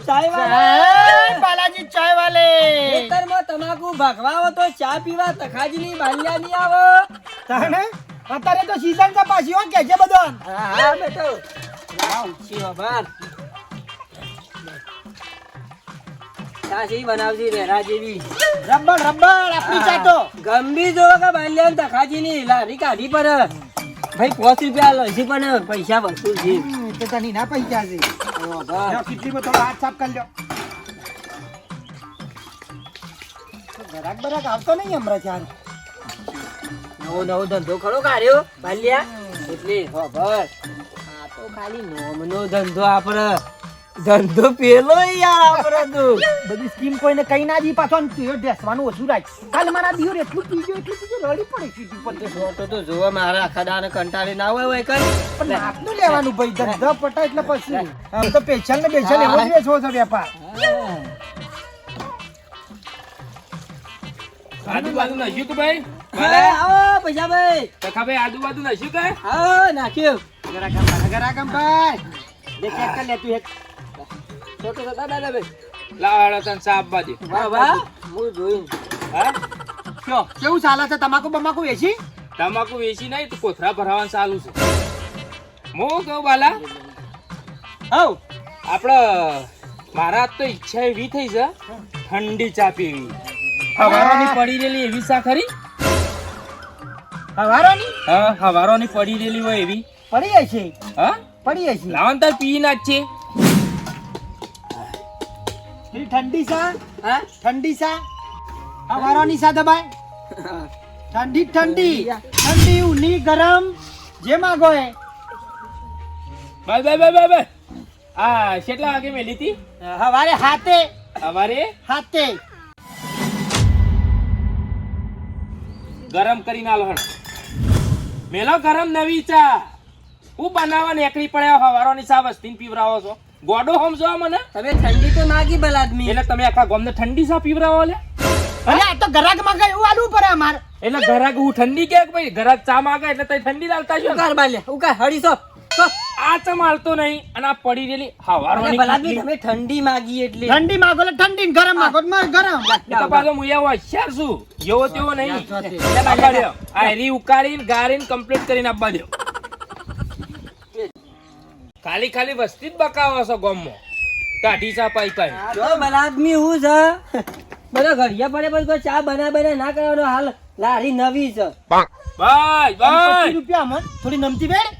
ચાય વાલે બાલાજી ચાય વાલે ખેતરમાં તમાકુ ભગવાઓ તો ચા પીવા તખાજીની બાલિયા ની આવો તાને અત્યારે તો સીઝન છે પાછી હો કે છે બધો હા હા બેટો લાવ છી બાર સાસી બનાવજી રેરા જેવી રબર આપણી ચા તો ગંભીર જોવો કે બાલિયા તખાજીની લારી કાઢી પર ભાઈ 5 રૂપિયા લઈશી પણ પૈસા વસૂલ છે તો તની ના પૈસા છે કેટલી થોડો હાથ સાફ કરી લ્યો ગરાક બરાક આવતો નહીં હમણાં ચાર નવો ધંધો ખરો કાઢ્યો બાલિયા એટલે ખબર આ તો ખાલી નોમનો ધંધો આપણે ધંધો પેલો યાર આપણે તો બધી સ્કીમ કોઈને કઈ ના દી પાછો બેસવાનું ઓછું રાખ કાલ મારા દિયોર એટલું પીજો રડી પડે સીટી પર તો જોવા મારા આખા દાને કંટાળી ના હોય કઈ પણ આપનું લેવાનું ભાઈ ધંધો પટા એટલે પછી આમ તો પેશલ ને બેશલ એવો જ વેચવો છે વેપાર આજુબાજુ નાખ્યું કે ભાઈ આવો પૈસા ભાઈ તખા ભાઈ આજુબાજુ નાખ્યું કે આવો નાખ્યું ગરાકમ ભાઈ દેખ એક કર લે તું એક છોટો દાદા ભાઈ લાવાડા તન સાપ બાજુ વાહ વાહ હું જોઈન હા કયો કેવું ચાલે છે તમાકુ બમાકુ વેચી તમાકુ વેચી નહીં તો કોથરા ભરાવાનું ચાલુ છે હું કહું બાલા હવ આપણે મારા તો ઈચ્છા એવી થઈ છે ઠંડી ચા પીવી હવારોની પડી રહેલી એવી ચા ખરી હવારોની હા હવારોની પડી રહેલી હોય એવી પડી જાય છે હા પડી જાય છે લાવન તાર પી ના જ છે ઠંડી સા હા ઠંડી સા હવારોની સા દબાય ઠંડી ઉની ગરમ જે માંગો એ બાય આ કેટલા વાગે મેલી હતી હવારે હાથે ગરમ કરીને આલો હણ મેલો ગરમ નવી ચા હું બનાવવા નીકળી પડ્યા હવારોની ચા વસ્તીને પીવરાવો છો ગોડો સમજો મને તમે ઠંડી તો માગી ભલા આદમી એટલે તમે આખા ગામને ઠંડી ચા પીવરાવો લે અરે આ તો ગરાક માં ગયું આલુ પર અમાર એટલે ઘરાક હું ઠંડી કે ભાઈ ઘરાક ચા માંગે એટલે તઈ ઠંડી લાલતા છો ઉકાર બાલ્યા ઉકાર હડીસો આ ચા માલતો નહીં અને આ પડી રહેલી હવારોની ભલા આદમી તમે ઠંડી માગી એટલે ઠંડી માંગો એટલે ઠંડી ને ગરમ માંગો તો માર ગરમ એ તો પાછો હું એવો હોશિયાર છું જેવો તેવો નહીં આપવા દ્યો. આ હેરી ઉકાળીને ગાળીને કમ્પ્લીટ કરીને આપવા દ્યો. ખાલી વસ્તી જ બકાવો છો ગામમાં કાઢી ચા પાઈ જો ભલા આદમી હું છે બધો ઘડિયા પડે પણ કોઈ ચા બના ના કરવાનો હાલ લારી નવી છે ભાઈ 25 રૂપિયા મન થોડી નમતી બેડ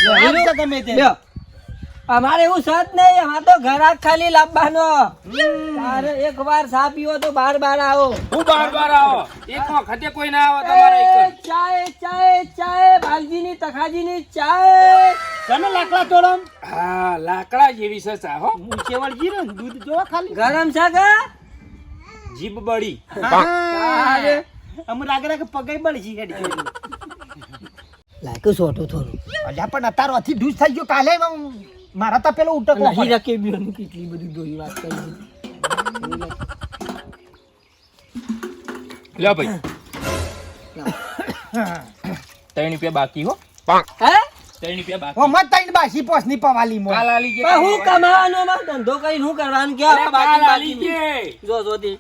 લો ગમે તે લ્યો અમારે એવું સત નહીં અમાર તો ઘરાક ખાલી લાવવાનો તારે એકવાર ચા પીવો તો બાર આવો હું બાર આવો એક વખતે કોઈ ના આવે તમારે એક ચાય બાલજીની તખાજીની ચાય તને લાકડા તોડમ હા લાકડા જેવી છે ચા હો મૂછેવળજી ને દૂધ જો ખાલી ગરમ છે કે જીભ બળી તારે અમ લાગે પગે બળજી હેડી લાગે સોટો થોડું અલ્યા પણ અતારો અથી ડૂસ થઈ ગયો કાલે મારા તો પેલો ઉટકો નહીં રકે બીઓની કેટલી બધી દોઈ વાત કરી લ્યો ભાઈ 3 રૂપિયા બાકી હો હે 3 રૂપિયા બાકી ઓ મત તઈન બાસી પોસની પવાલી મો કાલ આલી પણ હું કમાવાનો માં ધંધો કરી હું કરવાનું કે આ કાલ બાકી આલી બાકી જો તે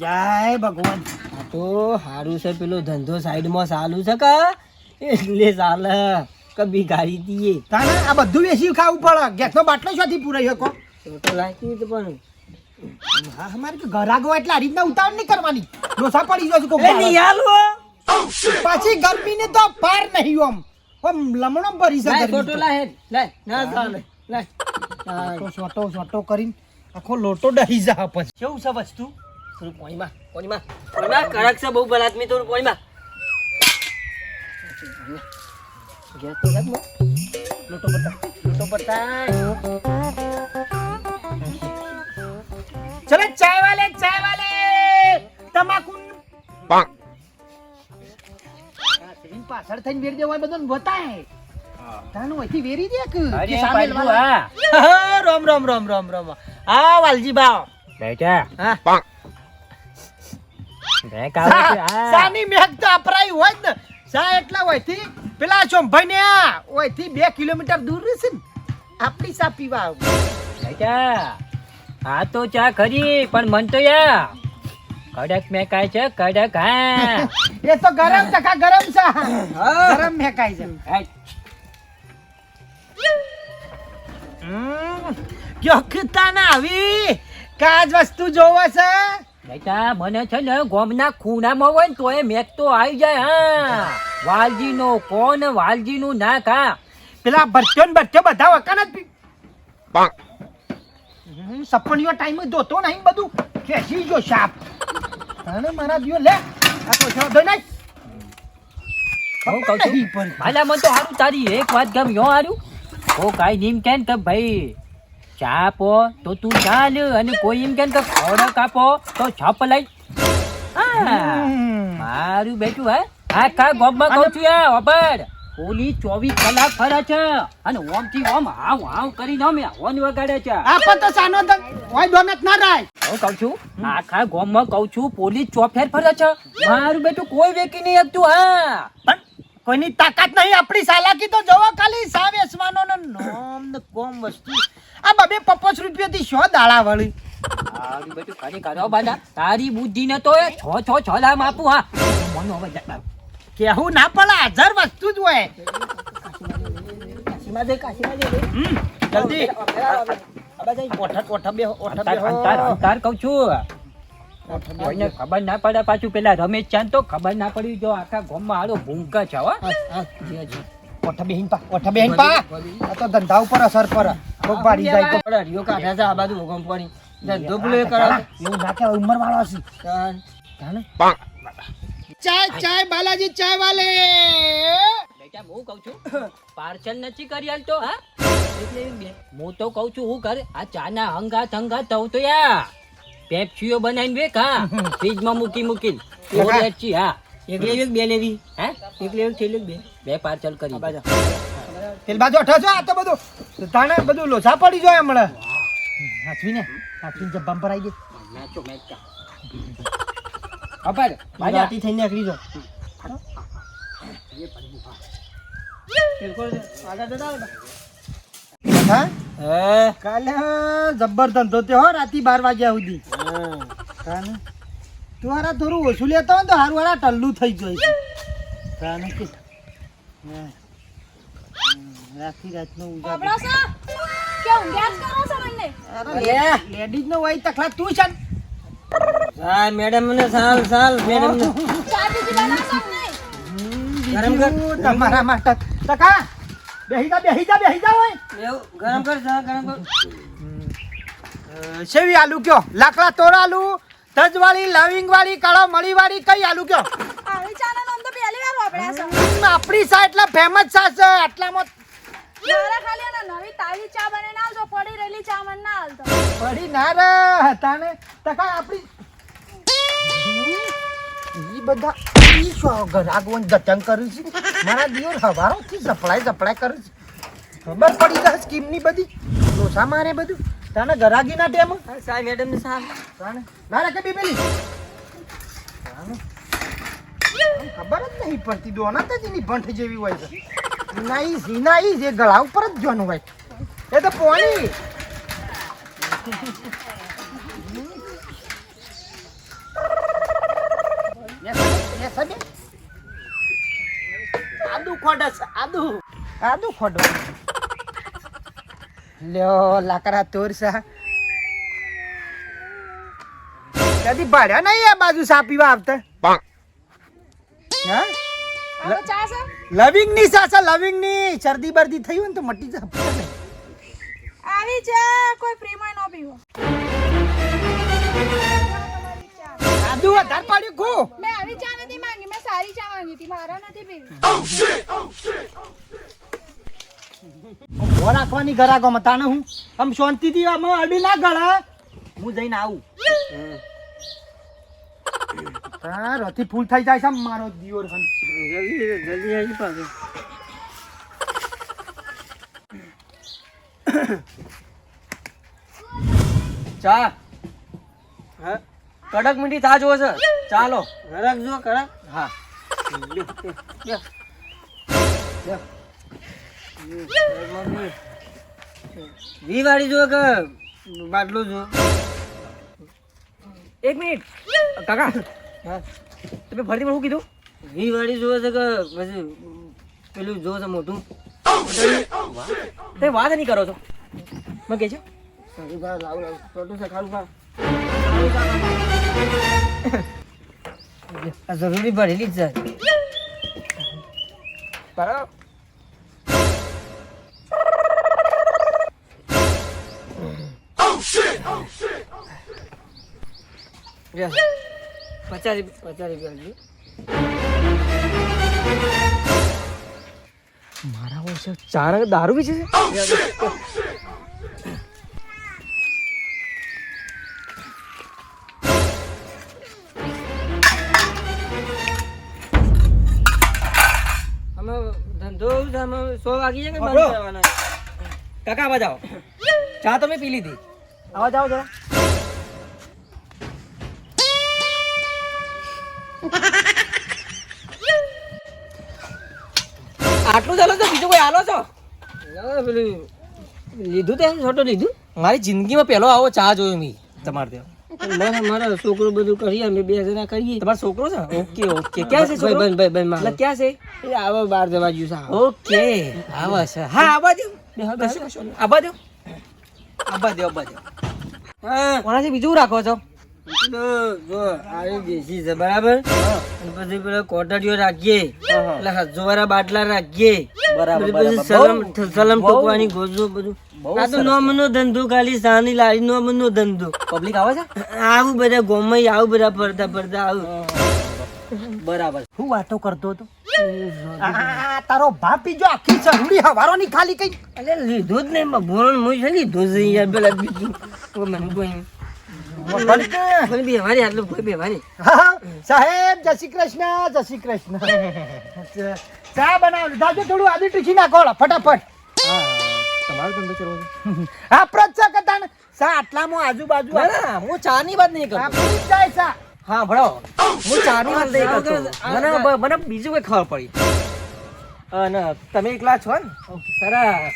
જય ભગવાન આ તો હારું છે પેલો ધંધો સાઈડમાં ચાલુ છે કે એટલે ચાલે કભી ગાડી દીએ તાને આ બધું વેસી ખાવું પડે ગેસનો બાટલો શોથી પૂરાઈ શકો તો લાગી તો પણ હા અમારે કે ગરાગો એટલે આ રીતના ઉતાવળ નહીં કરવાની ડોસા પડી જશે કોક એ નિયાલો પાછી ગરમીને તો પાર નહીં ઓમ લમણો ભરી છે ફોટો લાય ના ચાલે લાય સોટો કરીને આખો લોટો ડહી જા પછી કેવું છે વસ્તુ થોડું પોણીમાં કડક છે બહુ બલાદમી થોડું પોણીમાં લોટો બતા ચલે ચાય વાલે તમાકુ પાછળ થઈને વેરી દેવા બધું બતાય તાનું અહીંથી વેરી દે કે સામે રામ હા વાલજી બાવ બેટા હા બે કાવ સાની મેઘ તો અપરાઈ હોય ને સા એટલા હોયથી પેલા ચોંભાઈ ને હોયથી 2 કિલોમીટર દૂર રહેશે ને આપણી સા પીવા બેટા હા તો ચા ખરી પણ મન તો યા કડક મેકાય છે કડક હા એ તો ગરમ ટકા ગરમ છે ગરમ મેકાય છે યોગતા ના આવી કાજ વસ્તુ જોવે છે બેટા મને છે ને ગોમના ખૂણામાં હોય ને તો એ મેક તો આવી જાય હા વાલજી નો કોણ વાલજી નું નાક હા પેલા ભરચો ને ભરચો બધા વકાન જ સપણીઓ ટાઈમ જોતો નહીં બધું ખેંચી ગયો સાપ અને મારા દિયો લે આ તો છોડો નહીં હું કહું છું ભાલા મને તો હારું તારી એક વાત ગમ્યો હારું ઓ કાઈ નીમ કેન કે ભાઈ ચા આપો તો તું ચાલ અને કોઈ એમ કેન કે ખોરાક આપો તો છપ લઈ મારું બેટું હે આખા ગોમમાં કહું છું યા અબર પોલીસ 24 કલાક ફરે છે અને ઓમ થી ઓમ હાવ હાવ કરીને અમે હોન વગાડે છે આપણ તો સાનો તો ઓય દોનત ના રાય હું કહું છું આખા ગોમમાં કહું છું પોલીસ ચોફેર ફરે છે મારું બેટું કોઈ વેકી નહીં આપતું હા પણ કોઈની તાકાત નહીં આપણી સાલાકી તો જોવો ખાલી સા વેસવાનો ને નોમ ને કોમ વસ્તુ આ બબે 50 રૂપિયા થી 100 દાડા વળી મારું બેટું ખાલી કરો બાદા તારી બુદ્ધિ ને તો 6 લાખ આપું હા મને હવે કેવું ના પડે હાજર વસ્તુ જ હોય જલ્દી અંતાર કહું છું કોઈને ખબર ના પડે પાછું પેલા રમેશ ચાંદ તો ખબર ના પડી જો આખા ગામમાં હાલો ભૂંકા છે હો ઓઠા બેહીન પા આ તો ધંધા ઉપર અસર પડે કોક બારી જાય તો રિયો કાઢ્યા છે આ બાજુ ભૂકંપ પડી ધંધો પેલો એ કરે એવું ના કે ઉંમર વાળો છે ચાય બાલાજી ચાય વાલે બેટા હું કહું છું પાર્સલ નથી કરી હાલતો હા એટલે હું તો કહું છું હું કરે આ ચા ના હંગાત થવું તો યા પેપ્સીઓ બનાવીને વેક હા ફ્રીજમાં મૂકી હા એકલી એક બે લેવી હા એકલી એક થેલી બે પાર્સલ કરી તેલ બાજુ અઠા છો આ તો બધું તાણે બધું લોસા પડી જાય હમણાં હાચવીને જબ્બામ પર આવી ગઈ નાચો મેચા અબર બાજાતી થઈને નીકળી જો કાલે જબ્બર ધંધો તે હો રાતી 12 વાગ્યા સુધી તું હારા થોડું ઓછું લેતો હોય તો હારું હારા ટલ્લું થઈ જાય રાતી રાતનો લેડીઝ નો હોય તકલા તું છે મેડમ ને સાલ મેડમ ને ગરમ કર તમારા માટે તકા બેહી જા હોય ગરમ કર સેવી આલુ કયો લાકડા તોર આલુ તજ વાળી લવિંગ વાળી કાળો મળી વાળી કઈ આલુ કયો આવી ચાના નામ તો પહેલી વાર વાપર્યા છે આપણી સા એટલા ફેમસ સા છે આટલામાં મારા ખાલી અને નવી તાજી ચા બનાવીને આવજો પડી રહેલી ચા મને ના હાલતો પડી ના રે તાને તકા આપણી ઈ બધા ઈ શો ગરાગવન જતન કરું છે મારા દિયોર હવારો થી સપ્લાય કરું છે ખબર પડી જાય સ્કીમ ની બધી લોસા મારે બધું તાને ગરાગી ના ટેમ સાહેબ મેડમ ને સાલ તાને ના રે કે બીબેલી ખબર જ નહીં પડતી દોના તો જીની ભંઠ જેવી હોય છે નાઈ જે ગળા ઉપર જ જોવાનું હોય એ તો પોણી આદુ ખોડો લ્યો લાકડા તોરસા કદી ભાડ્યા નહીં આ બાજુ સા પીવા આવતા હા આ તો ચા છે લવિંગ ની સાસા લવિંગ ની શરદી બરદી થઈ હોય ને તો મટી જા આવી ચા કોઈ પ્રેમાય ન પીવો આદુ વધાર પાડ્યું કો મેં આવી ચા નથી માંગી મેં સારી ચા માંગી હતી મારા નથી પીવી ભો રાખવાની ઘરાકો મતાને હું આમ શાંતિથી આમ અડી ના ગળે હું જઈને આવું હા રથી ફૂલ થઈ જાય છે મારો દિયોર ખન જલ્દી આવી પાછો ચા હા કડક મીઠી ચા જોવે છે ચાલો કડક જો કડક હા વી વાળી જો કે બાટલું છું. એક મિનિટ કાકા હા તમે ફરીથી મને શું કીધું? વી વાળી જોવે છે કે પછી પેલું જોવે છે મોટું તમે વાત નહીં કરો છો મને કહે છે આ જરૂરી ભરેલી જ છે. બરાબર યા. 50 રૂપિયા લીધું. મારા વર્ષે ચાર દારૂ બી છે અમે ધંધો એવું છે, અમે 100 વાગી જાય કે પકડો. બંધ કરવાના. કાકા આવા જાઓ ચા તો મેં પી લીધી આવા જાઓ જરા આટલું ચાલો તો બીજું કોઈ હાલો છો લાવો પેલું લીધું તે છોટો લીધું. મારી જિંદગીમાં પહેલો આવો ચા જોયો મેં તમારે ત્યાં મારા છોકરો બધું કરીએ, અમે 2 જણા કરીએ. તમારો છોકરો છે ઓકે ઓકે ક્યાં છે છોકરો ભાઈ એટલે ક્યાં છે એ આવો બહાર જવા જ્યું છે. ઓકે આવા છે હા આવા દો આવા દો આવા દો આવા દો હા કોનાથી બીજું રાખો છો તો જો આ દેશી છે બરાબર, અને પછી પેલા કોટડીઓ રાખીએ, એટલે હજુવાળા બાટલા રાખીએ, બરાબર, પછી બરાબર. સલમ બહુ. ટોકવાની ગોજો બધું. બહુ આ તો સરસ. નોમનો ધંધો, ખાલી સાની લારી નોમનો ધંધો. પબ્લિક આવે છે આવું બધા ગોમમાં આવું બધા ફરતા ફરતા આવું. બરાબર હું વાતો કરતો હતો તારો બાપ બીજો આખી ચરૂડી હવારોની ખાલી કઈ એટલે લીધું જ નહીં ભોરણ મું છે લીધું છે યાર પેલા બીજું મને કોઈ કોઈ બેવાની આટલું કોઈ બેવાની. સાહેબ જય શ્રી કૃષ્ણ, જય શ્રી કૃષ્ણ. ચા બનાવ દાદુ થોડું આદુ ટીસી નાખો ફટાફટ. તમારો ધંધો ચલો આપણો જ છે કે તાણ ચા આટલામાં આજુબાજુ ના ના હું ચા ની વાત નહીં કરતો આપણી જ જાય ચા. હા ભણો હું ચા ની વાત નહીં કરતો મને બીજું કઈ ખબર પડી અને તમે એકલા છો ને સરસ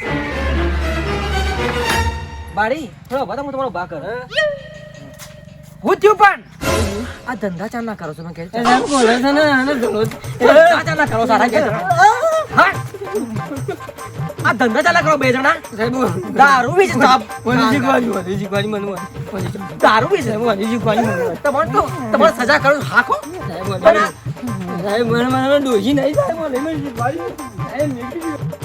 બારી થોડો બધા હું તમારો બા કર હું થયું પણ આ ધંધા ચા ના કરો છો મેં કહે એ સાહેબ બોલે છે ને આને ધંધો ચા ના કરો સારા કે હા આ ધંધા ચાલા કરો બે જણા સાહેબ દારૂ બી છે સાહેબ મને શીખવાની મને દારૂ બી છે તમારે સજા કરો હાકો સાહેબ મને ડોસી નહીં સાહેબ મને શીખવાડી.